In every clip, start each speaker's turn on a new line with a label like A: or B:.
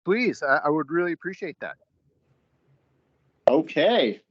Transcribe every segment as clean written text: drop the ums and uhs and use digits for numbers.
A: please. I would really appreciate that.
B: Okay.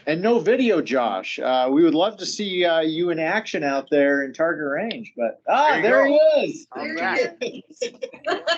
B: And no video, Josh. We would love to see you in action out there in target range, but there he is.
A: There he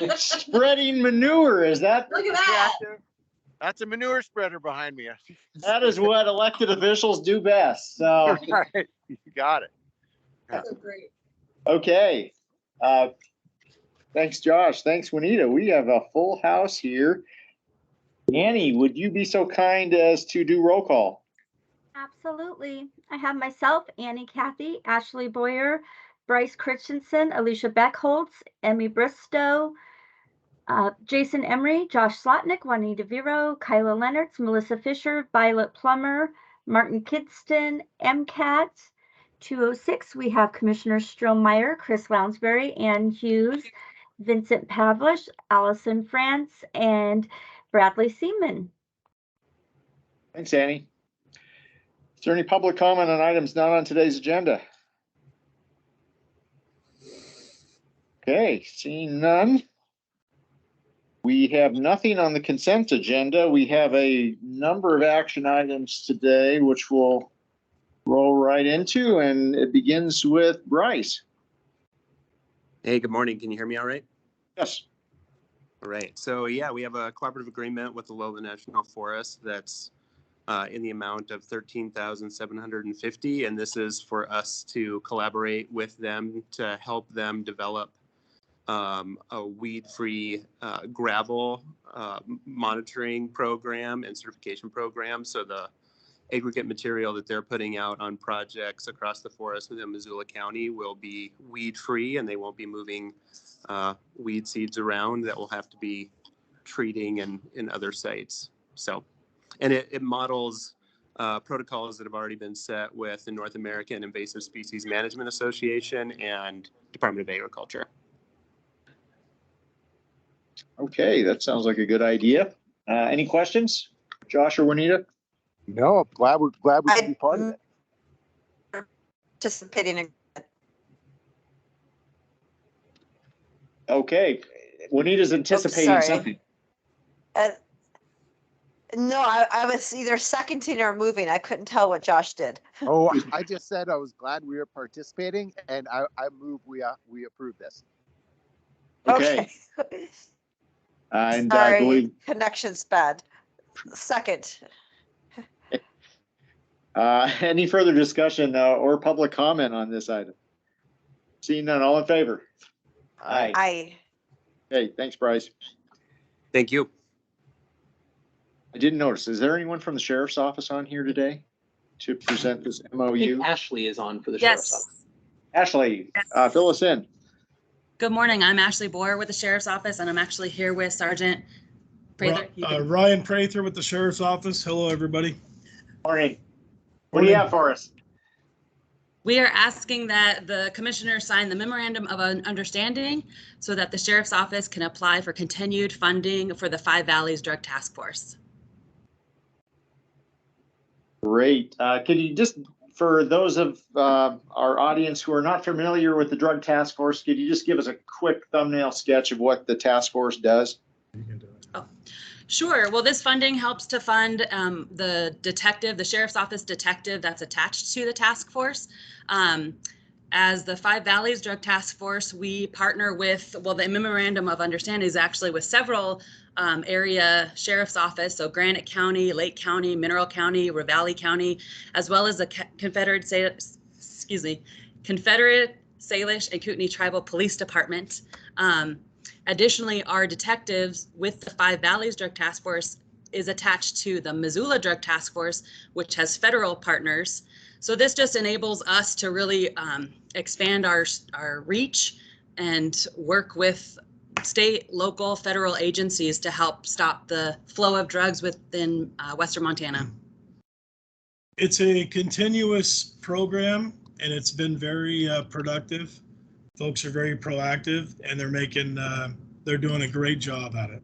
B: is. Spreading manure. Is that?
C: Look at that.
A: That's a manure spreader behind me.
B: That is what elected officials do best. So
A: Right. You got it.
C: That's so great.
B: okay. Thanks, Josh. Thanks, Juanita. We have a full house here. Annie, would you be so kind as to do roll call?
D: Absolutely. I have myself, Annie Cathy, Ashley Boyer, Bryce Christensen, Alicia Beckholtz, Emmy Bristow, Jason Emery, Josh Slotnick, Juanita Vero, Kyla Leonards, Melissa Fisher, Violet Plummer, Martin Kidston, MCAT. 206, we have Commissioner Strohmeyer, Chris Lounsbury, Ann Hughes, Vincent Pavlish, Allison France, and Bradley Seaman.
B: Thanks, Annie. Is there any public comment on items not on today's agenda? Okay, seeing none. We have nothing on the consent agenda. We have a number of action items today, which we'll roll right into, and it begins with Bryce.
E: Hey, good morning. Can you hear me all right?
B: Yes.
E: All right. So yeah, we have a cooperative agreement with the Lowland National Forest that's in the amount of $13,750, and this is for us to collaborate with them to help them develop a weed-free gravel monitoring program and certification program. So the aggregate material that they're putting out on projects across the forest within Missoula County will be weed-free, and they won't be moving weed seeds around that will have to be treating in other sites. So, and it models protocols that have already been set with the North American Invasive Species Management Association and Department of Agriculture.
B: Okay, that sounds like a good idea. Any questions, Josh or Juanita?
A: No, I'm glad we can be part of it.
C: Participating in.
B: Okay, Juanita's anticipating something.
C: No, I was either seconding or moving. I couldn't tell what Josh did.
A: Oh, I just said I was glad we were participating, and I move we approve this.
B: Okay. And
C: Sorry,
B: I believe
C: connection's bad. Second.
B: any further discussion or public comment on this item? Seeing none, all in favor? Aye.
C: Aye.
B: Okay, thanks, Bryce.
E: Thank you.
B: I didn't notice. Is there anyone from the sheriff's office on here today to present this
F: I
B: MOU?
F: think Ashley is on for the sheriff's office.
B: Ashley, fill us in.
G: Good morning. I'm Ashley Boyer with the Sheriff's Office, and I'm actually here with Sergeant Prather.
H: Ryan Prather with the Sheriff's Office. Hello, everybody.
B: Morning. What do you have for us?
G: We are asking that the commissioner sign the memorandum of understanding so that the Sheriff's Office can apply for continued funding for the Five Valleys Drug Task Force.
B: Great. Could you just, for those of our audience who are not familiar with the Drug Task Force, could you just give us a quick thumbnail sketch of what the task force does?
G: Oh, sure. Well, this funding helps to fund the Sheriff's Office detective that's attached to the task force. As the Five Valleys Drug Task Force, we partner with, well, the memorandum of understanding is actually with several area sheriff's office, so Granite County, Lake County, Mineral County, Ravalli County, as well as the Confederate Salish and Kootenai Tribal Police Department. Additionally, our detectives with the Five Valleys Drug Task Force is attached to the Missoula Drug Task Force, which has federal partners. So this just enables us to really expand our reach and work with state, local, federal agencies to help stop the flow of drugs within Western Montana.
H: It's a continuous program, and it's been very productive. Folks are very proactive, and they're doing a great job at it.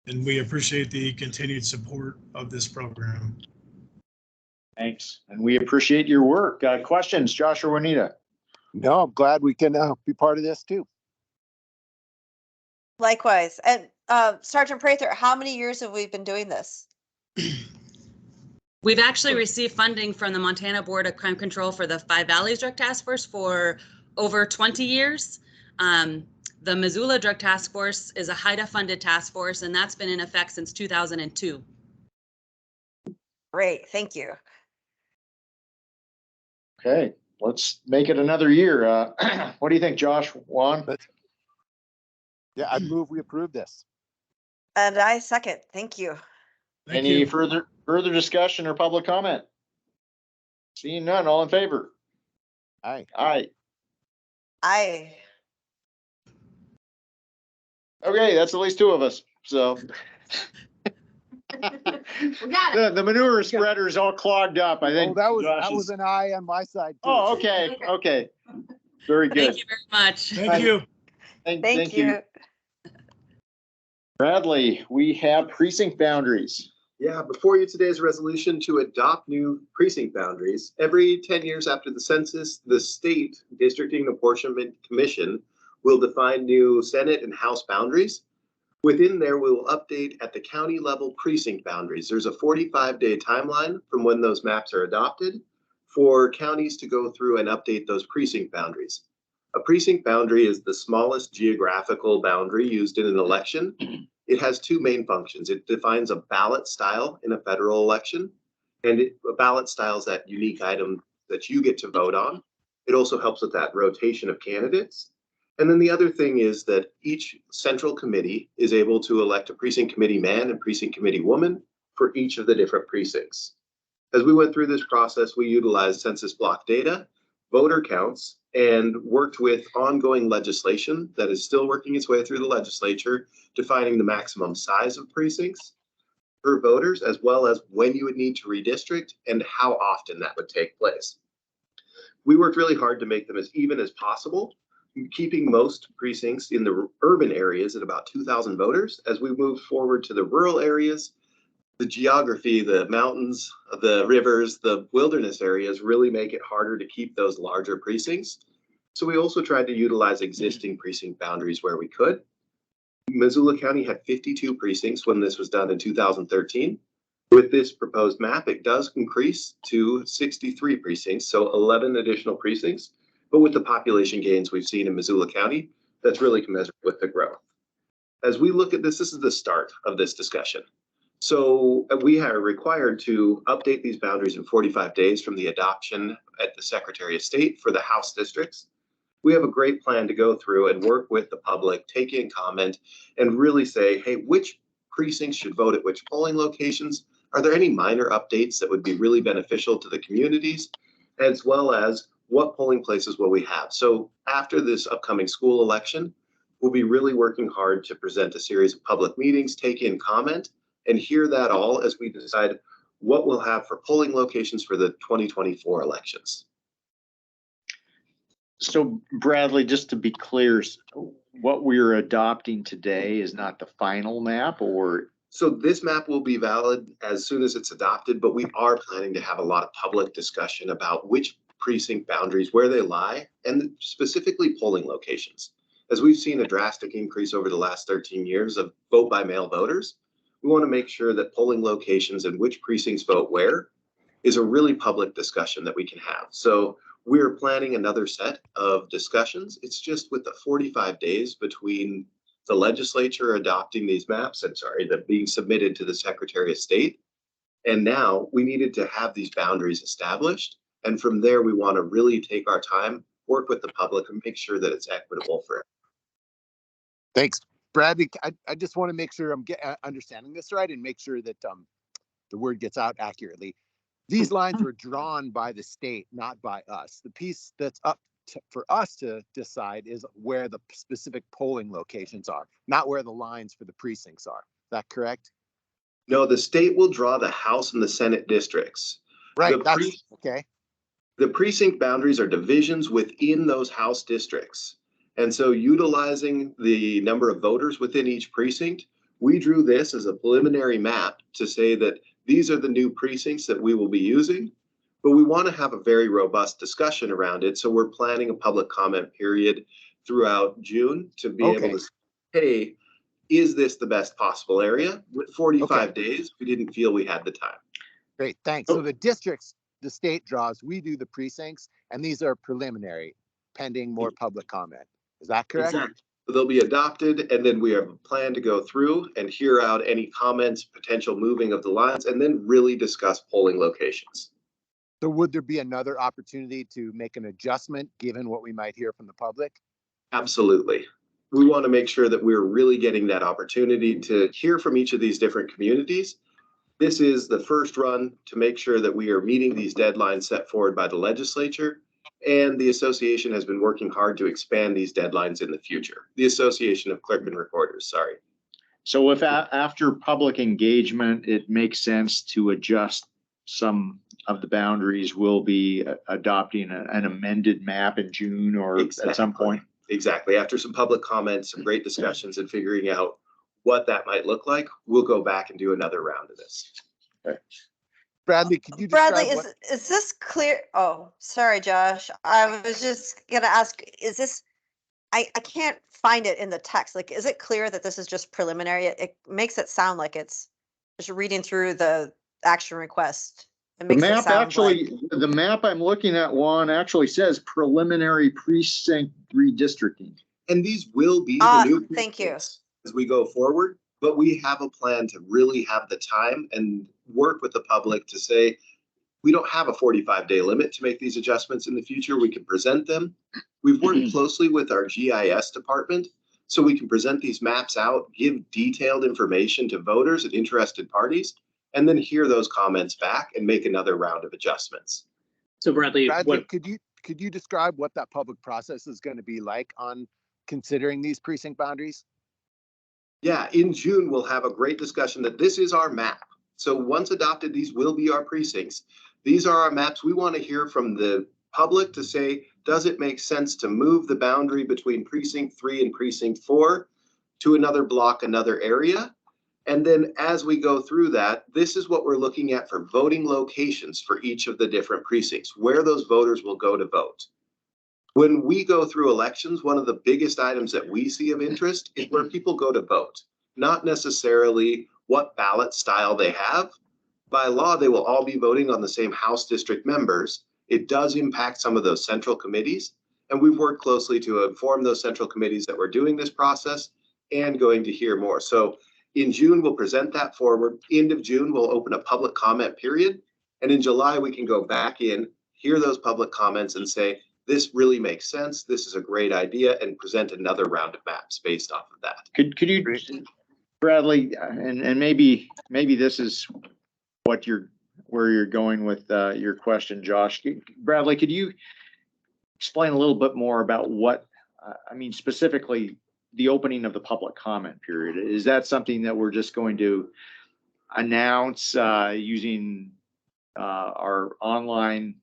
H: And we appreciate the continued support of this program.
B: Thanks. And we appreciate your work. Questions, Josh or Juanita?
A: No, I'm glad we can be part of this too.
C: Likewise. And Sergeant Prather, how many years have we been doing this?
G: We've actually received funding from the Montana Board of Crime Control for the Five Valleys Drug Task Force for over 20 years. The Missoula Drug Task Force is a HIDA-funded task force, and that's been in effect since 2002.
C: Great, thank you.
B: Okay, let's make it another year. What do you think, Josh? Juan?
A: Yeah, I move we approve this.
C: And I second, thank you.
H: Thank
B: Any
H: you.
B: further discussion or public comment? Seeing none, all in favor?
A: Aye.
B: Aye.
C: I,
B: Okay, that's at least two of us. So
D: We got it.
B: the manure spreader's all clogged up. I
A: Oh,
B: think
A: that was
B: Josh's-
A: an aye on my side too.
B: Oh, okay, okay. Very good.
G: Thank you very much.
H: Thank you.
C: thank you.
B: Bradley, we have precinct boundaries.
F: Yeah, before you today is a resolution to adopt new precinct boundaries. Every 10 years after the census, the state districting and apportionment commission will define new Senate and House boundaries. Within there, we will update at the county level precinct boundaries. There's a 45-day timeline from when those maps are adopted for counties to go through and update those precinct boundaries. A precinct boundary is the smallest geographical boundary used in an election. It has two main functions. It defines a ballot style in a federal election, and a ballot style is that unique item that you get to vote on. It also helps with that rotation of candidates. And then the other thing is that each central committee is able to elect a precinct committee man and precinct committee woman for each of the different precincts. As we went through this process, we utilized census block data, voter counts, and worked with ongoing legislation that is still working its way through the legislature, defining the maximum size of precincts for voters, as well as when you would need to redistrict and how often that would take place. We worked really hard to make them as even as possible, keeping most precincts in the urban areas at about 2,000 voters. As we move forward to the rural areas, the geography, the mountains, the rivers, the wilderness areas really make it harder to keep those larger precincts. So we also tried to utilize existing precinct boundaries where we could. Missoula County had 52 precincts when this was done in 2013. With this proposed map, it does increase to 63 precincts, so 11 additional precincts. But with the population gains we've seen in Missoula County, that's really commensurate with the growth. As we look at this, this is the start of this discussion. So we are required to update these boundaries in 45 days from the adoption at the Secretary of State for the House districts. We have a great plan to go through and work with the public, take in comment, and really say, hey, which precincts should vote at which polling locations? Are there any minor updates that would be really beneficial to the communities, as well as what polling places will we have? So after this upcoming school election, we'll be really working hard to present a series of public meetings, take in comment, and hear that all as we decide what we'll have for polling locations for the 2024 elections.
B: So Bradley, just to be clear, what we're adopting today is not the final map, or?
F: So this map will be valid as soon as it's adopted, but we are planning to have a lot of public discussion about which precinct boundaries, where they lie, and specifically polling locations. As we've seen a drastic increase over the last 13 years of vote by mail voters, we want to make sure that polling locations and which precincts vote where is a really public discussion that we can have. So we're planning another set of discussions. It's just with the 45 days between the legislature adopting these maps, that being submitted to the Secretary of State. And now we needed to have these boundaries established. And from there, we want to really take our time, work with the public, and make sure that it's equitable for everyone.
A: Thanks, Bradley. I just want to make sure I'm understanding this right and make sure that the word gets out accurately. These lines were drawn by the state, not by us. The piece that's up for us to decide is where the specific polling locations are, not where the lines for the precincts are. Is that correct?
F: No, the state will draw the House and the Senate districts.
A: Right. Okay.
F: The precinct boundaries are divisions within those House districts. And so utilizing the number of voters within each precinct, we drew this as a preliminary map to say that these are the new precincts that we will be using, but we want to have a very robust discussion around it. So we're planning a public comment period throughout June to be able to say, hey, is this the best possible area? With 45 days, we didn't feel we had the time.
A: Great, thanks. So the districts, the state draws, we do the precincts, and these are preliminary, pending more public comment. Is that correct?
F: Exactly. They'll be adopted, and then we have a plan to go through and hear out any comments, potential moving of the lines, and then really discuss polling locations.
A: So would there be another opportunity to make an adjustment given what we might hear from the public?
F: Absolutely. We want to make sure that we're really getting that opportunity to hear from each of these different communities. This is the first run to make sure that we are meeting these deadlines set forward by the legislature. And the association has been working hard to expand these deadlines in the future. The Association of Clerkmen Recorders, sorry.
B: So if after public engagement, it makes sense to adjust some of the boundaries, we'll be adopting an amended map in June or at some point.
F: Exactly. After some public comments, some great discussions and figuring out what that might look like, we'll go back and do another round of this.
B: Okay.
A: Bradley, could you describe
C: Bradley,
A: what?
C: is this clear? Oh, sorry, Josh. I was just gonna ask, is this, I can't find it in the text. Like, is it clear that this is just preliminary? It makes it sound like it's just reading through the action request. It
B: The
C: makes it
B: map
C: sound
B: actually,
C: like,
B: the map I'm looking at, Juan, actually says preliminary precinct redistricting.
F: And these will be the new
C: thank you.
F: precincts as we go forward, but we have a plan to really have the time and work with the public to say, we don't have a 45-day limit to make these adjustments in the future. We can present them. We've worked closely with our GIS department so we can present these maps out, give detailed information to voters and interested parties, and then hear those comments back and make another round of adjustments.
I: So Bradley,
A: Could you describe what that public process is going to be like on considering these precinct boundaries?
F: Yeah, in June, we'll have a great discussion that this is our map. So once adopted, these will be our precincts. These are our maps. We want to hear from the public to say, does it make sense to move the boundary between precinct 3 and precinct 4 to another block, another area? And then as we go through that, this is what we're looking at for voting locations for each of the different precincts, where those voters will go to vote. When we go through elections, one of the biggest items that we see of interest is where people go to vote, not necessarily what ballot style they have. By law, they will all be voting on the same House district members. It does impact some of those central committees, and we've worked closely to inform those central committees that we're doing this process and going to hear more. So in June, we'll present that forward. End of June, we'll open a public comment period. And in July, we can go back in, hear those public comments and say, this really makes sense. This is a great idea, and present another round of maps based off of that.
B: Could you, Bradley, and maybe this is what where you're going with your question, Josh. Bradley, could you explain a little bit more about what, I mean, specifically the opening of the public comment period? Is that something that we're just going to announce using our online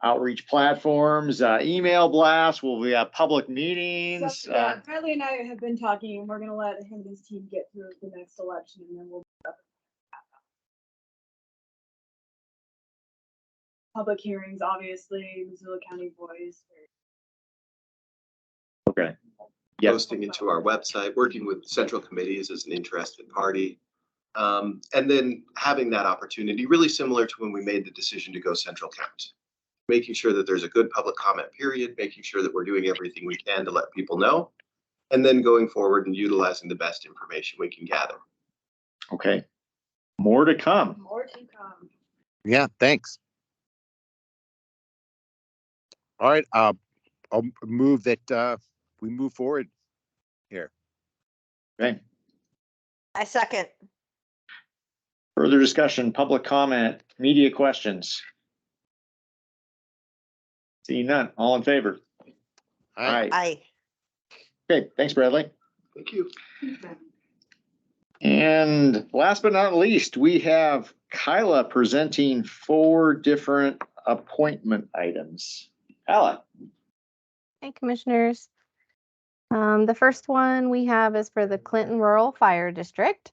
B: outreach platforms, email blasts? Will we have public meetings?
J: So, yeah, Bradley and I have been talking, and we're going to let him and his team get through the next election, and then we'll public hearings, obviously, Missoula County Voice.
B: Okay. Yes.
F: Posting into our website, working with central committees as an interested party. And then having that opportunity, really similar to when we made the decision to go central count. Making sure that there's a good public comment period, making sure that we're doing everything we can to let people know, and then going forward and utilizing the best information we can gather.
B: Okay. More to come.
J: More to come.
A: Yeah, thanks. All right, I'll move that we move forward here.
B: Okay.
C: I second.
B: Further discussion, public comment, media questions. Seeing none, all in favor? Aye.
C: Aye.
B: Okay, thanks, Bradley.
F: Thank you.
B: And last but not least, we have Kyla presenting 4 different appointment items. Kyla.
K: Hey, Commissioners. The first one we have is for the Clinton Rural Fire District.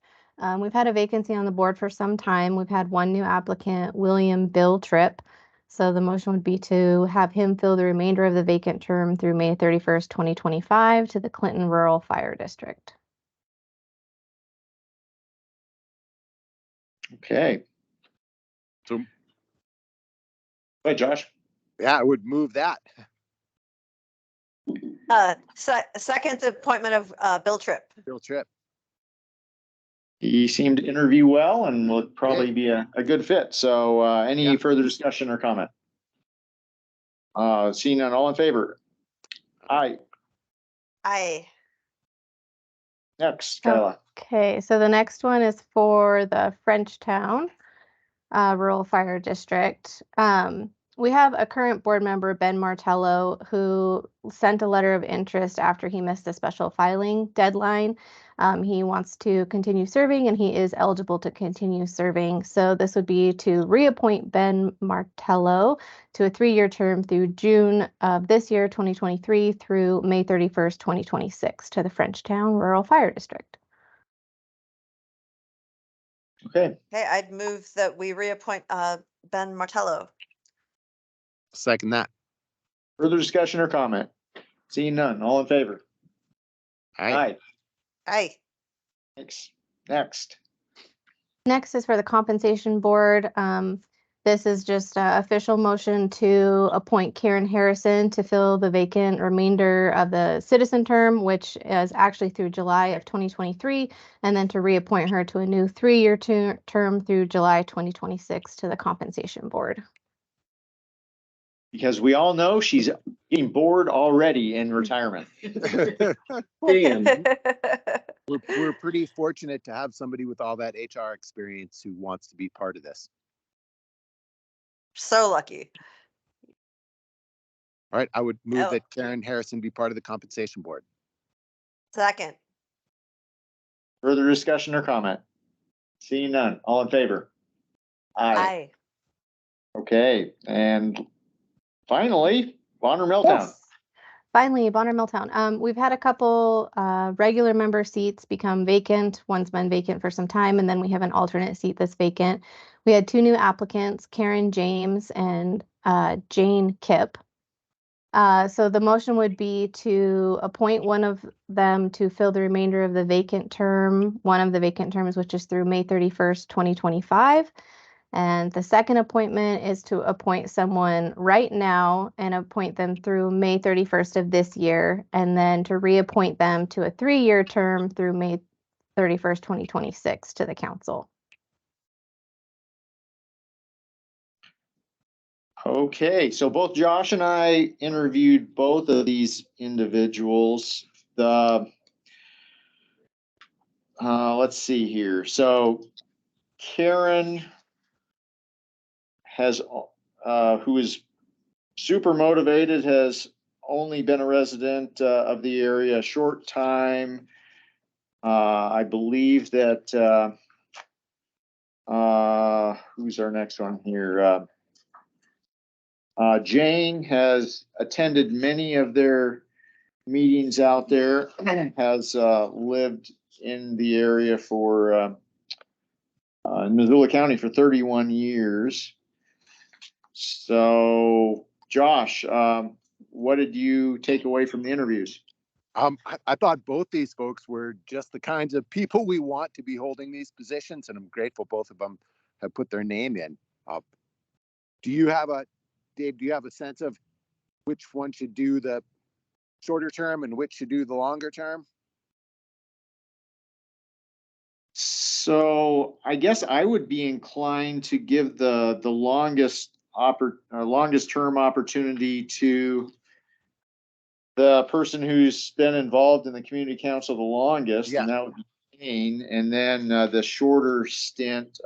K: We've had a vacancy on the board for some time. We've had one new applicant, William Bill Tripp. So the motion would be to have him fill the remainder of the vacant term through May 31st, 2025 to the Clinton Rural Fire District.
B: Okay.
A: So,
B: Go ahead, Josh.
A: yeah, I would move that.
C: Second appointment of Bill Tripp.
A: Bill Tripp.
B: He seemed to interview well and would probably be a good fit. So any
A: Yeah.
B: further discussion or comment? Seeing none, all in favor? Aye.
C: Aye.
B: Next, Kyla.
K: Okay, so the next one is for the Frenchtown Rural Fire District. We have a current board member, Ben Martello, who sent a letter of interest after he missed the special filing deadline. He wants to continue serving and he is eligible to continue serving. So this would be to reappoint Ben Martello to a 3-year term through June of this year, 2023, through May 31st, 2026, to the Frenchtown Rural Fire District.
B: Okay.
C: Okay, I'd move that we reappoint Ben Martello.
A: Second that.
B: Further discussion or comment? Seeing none, all in favor?
A: Aye.
C: Aye.
B: Thanks. Next.
K: Next is for the compensation board. This is just an official motion to appoint Karen Harrison to fill the vacant remainder of the citizen term, which is actually through July of 2023, and then to reappoint her to a new 3-year term through July 2026 to the compensation board.
B: Because we all know she's getting bored already in retirement.
F: Dan,
A: We're pretty fortunate to have somebody with all that HR experience who wants to be part of this.
C: So lucky.
A: All right, I would move
C: Oh.
A: that Karen Harrison be part of the compensation board.
C: Second.
B: Further discussion or comment? Seeing none, all in favor?
C: Aye.
B: Okay, and finally, Bonner Milltown.
K: Yes. Finally, Bonner Milltown. We've had a couple regular member seats become vacant. One's been vacant for some time, and then we have an alternate seat that's vacant. We had 2 new applicants, Karen James and Jane Kipp. So the motion would be to appoint one of them to fill the remainder of the vacant term, one of the vacant terms, which is through May 31st, 2025. And the second appointment is to appoint someone right now and appoint them through May 31st of this year, and then to reappoint them to a 3-year term through May 31st, 2026 to the council.
B: Okay, so both Josh and I interviewed both of these individuals. Let's see here. So Karen has, who is super motivated, has only been a resident of the area a short time. I believe that, who's our next one here? Jane has attended many of their meetings out there, has lived in the area for in Missoula County for 31 years. So, Josh, what did you take away from the interviews?
A: I thought both these folks were just the kinds of people we want to be holding these positions, and I'm grateful both of them have put their name in. Dave, do you have a sense of which one should do the shorter term and which should do the longer term?
B: So I guess I would be inclined to give the longest term opportunity to the person who's been involved in the community council the longest,
A: Yeah.
B: and that would be Jane. And then the shorter stint,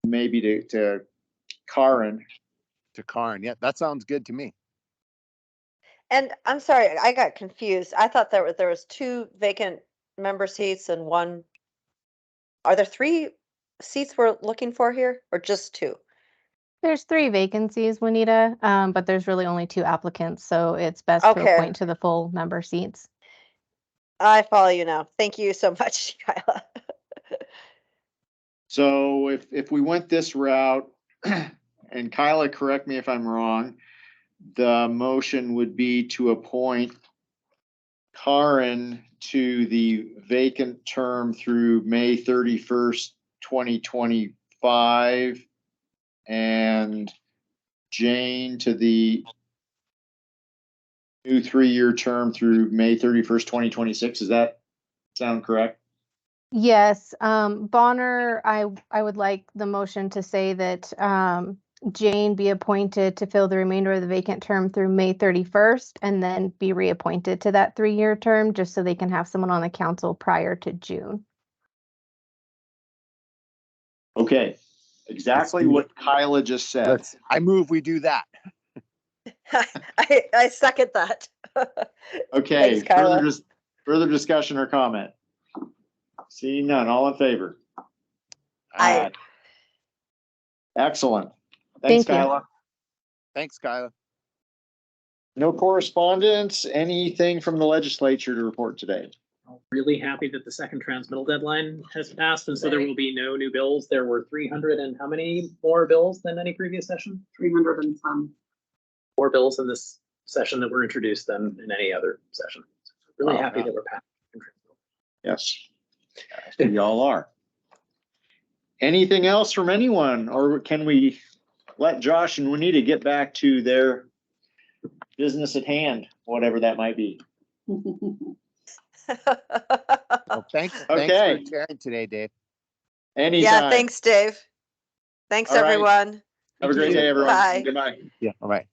B: maybe to Karen.
A: To Karen, yeah, that sounds good to me.
C: And I'm sorry, I got confused. I thought there was 2 vacant member seats and 1. Are there 3 seats we're looking for here, or just 2?
K: There's 3 vacancies, Juanita, but there's really only 2 applicants, so it's best to
C: Okay.
K: appoint to the full member seats.
C: I follow you now. Thank you so much, Kyla.
B: So if we went this route, and Kyla, correct me if I'm wrong, the motion would be to appoint Karen to the vacant term through May 31st, 2025, and Jane to the new 3-year term through May 31st, 2026. Does that sound correct?
K: Yes, Bonner, I would like the motion to say that Jane be appointed to fill the remainder of the vacant term through May 31st and then be reappointed to that 3-year term, just so they can have someone on the council prior to June.
B: Okay, exactly
A: do
B: what Kyla just said.
A: I move we do that.
C: I second that.
B: Okay,
C: Thanks, Kyla.
B: further discussion or comment? Seeing none, all in favor?
C: Aye.
B: Excellent. Thanks,
K: Thank you.
B: Kyla.
A: Thanks, Kyla.
B: No correspondence, anything from the legislature to report today?
I: Really happy that the second transmittal deadline has passed, and so there will be no new bills. There were 300 and how many more bills than any previous session?
J: 300 and some.
I: More bills in this session that were introduced than in any other session. Really
B: Wow.
I: happy that we're passing.
B: Yes. We all are. Anything else from anyone, or can we let Josh and Juanita get back to their business at hand, whatever that might be?
A: Well, thanks
B: Okay.
A: for sharing today, Dave.
B: Anytime.
C: Yeah, thanks, Dave. Thanks,
B: All right.
C: everyone.
B: Have a great day, everyone.
C: Bye.
B: Goodbye.
A: Yeah. All right.